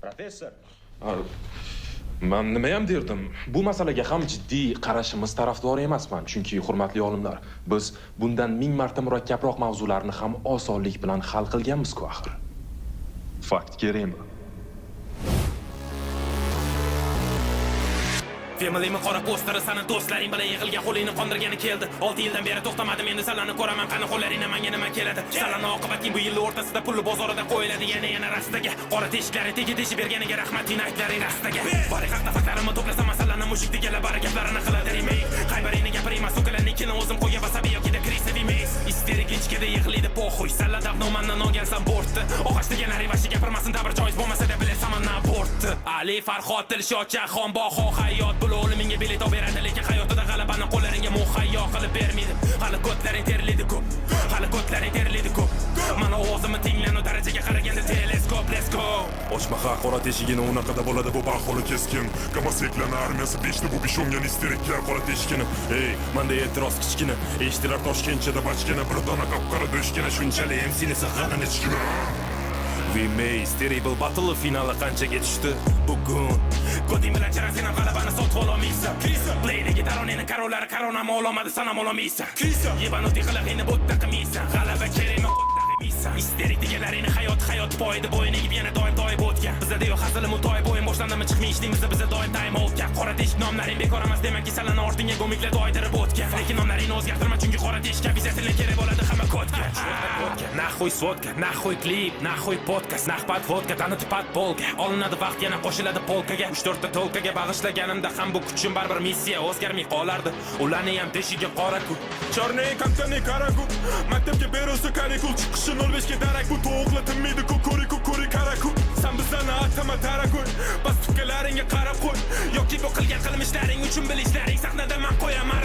Professor. Men nimayam derdim. Bu masalaga ham jiddiy qarashimiz tarafdori emasman, chunki hurmatli olimlar, biz bundan 1000 marta murakkabroq mavzularni ham osonlik bilan hal qilganmiz-ku axir. Fakt kerakmi? Family qora posteri sana do'stlaring bilan yig'ilgan qo'lingni qondirgani keldi. 6 yildan beri to'xtamadim, endi salarni ko'raman, qani qo'llaringdan menga nima keladi? Salarni oqibating bu yil o'rtasida pulli bozorida qo'yiladi yana rastaga. Qora teshiklaring tegi berganiga rahmat, aytlaring rastaga. Bari haqda faktlarimni to'plasam masalani mushuk deganlar bari gaplarini qiladi remake. Qaybaringni gapirayman, so'kalarnikini o'zim qo'ygan vasabi yoki krisav emas. Isterik ichkada yig'laydi po'xuy, salada nomandan olgansan bortni. Og'ash degan rivashi gapirmasin, dabir joiz bo'lmasa-da bilasan na bortni. Ali Farhod Dilshodcha xonbaho hayot o'limingga bilet beradi, lekin hayotida g'alabani qo'llaringga muhayyo qilib bermaydi. Hali ko'tlaring teriladi ko'p. Hali ko'tlaring teriladi ko'p. Mana o'zimni tinglanu darajaga qaraganda teleskop, let's go. Ochma qora teshigini unaqada bo'ladi bu baholi keskin. Kamaseklarning armiyasi 5 ta bu bishongan isteriklar qora teshigini. Ey, menda e'tiroz kichkina. Eshitilar Toshkentda bachkana bir dona qop-qora do'shkina shunchalik MC'ni sig'anini chiqma. We May Terrible Battle finali qanchaga tushdi bugun? Qo'ding bilan charasini g'alabani sotib olmaysan. Play'dagi taronini karolari karonam olmadi, sanam olmaysan. Yebanuti qilag'ini bo'tda qilmaysan. G'alaba kerakmi qo'tda qilmaysan. Isterik deganlarini hayot poyida bo'yniga yana doim o'tgan. Bizda yo'q hazilim to'yib o'yin boshlandimi chiqmayishding, bizda doim time outga. Qora teshik nomlaring bekor emas, demakki salani ortingga go'miklab oydirib o'tgan. Lekin nomlaringni o'zgartirma, chunki qora teshikka vizasining kerak bo'ladi hamma kodga. Naxuy svodka, naxuy klip, naxuy podcast, naxpat vodka, tanitib patbolga. Olinadi vaqt, yana qo'shiladi polkaga. 3-4 ta tolkaga bag'ishlaganimda ham bu kuchim baribir missiya o'zgarmay qolardi. Ularni ham teshiga qora-ku. Chorney kampani karaku. Maktabga berosa kanikul chiqishi 05 ga darak bu to'g'li tinmaydi ko'ri karaku. Sen bizlarni atama taraku. Bas tukkalaringga qarab qo'y. Yoki bu qilgan qilmishlaring uchun bilishlaring sahnada men qo'yaman.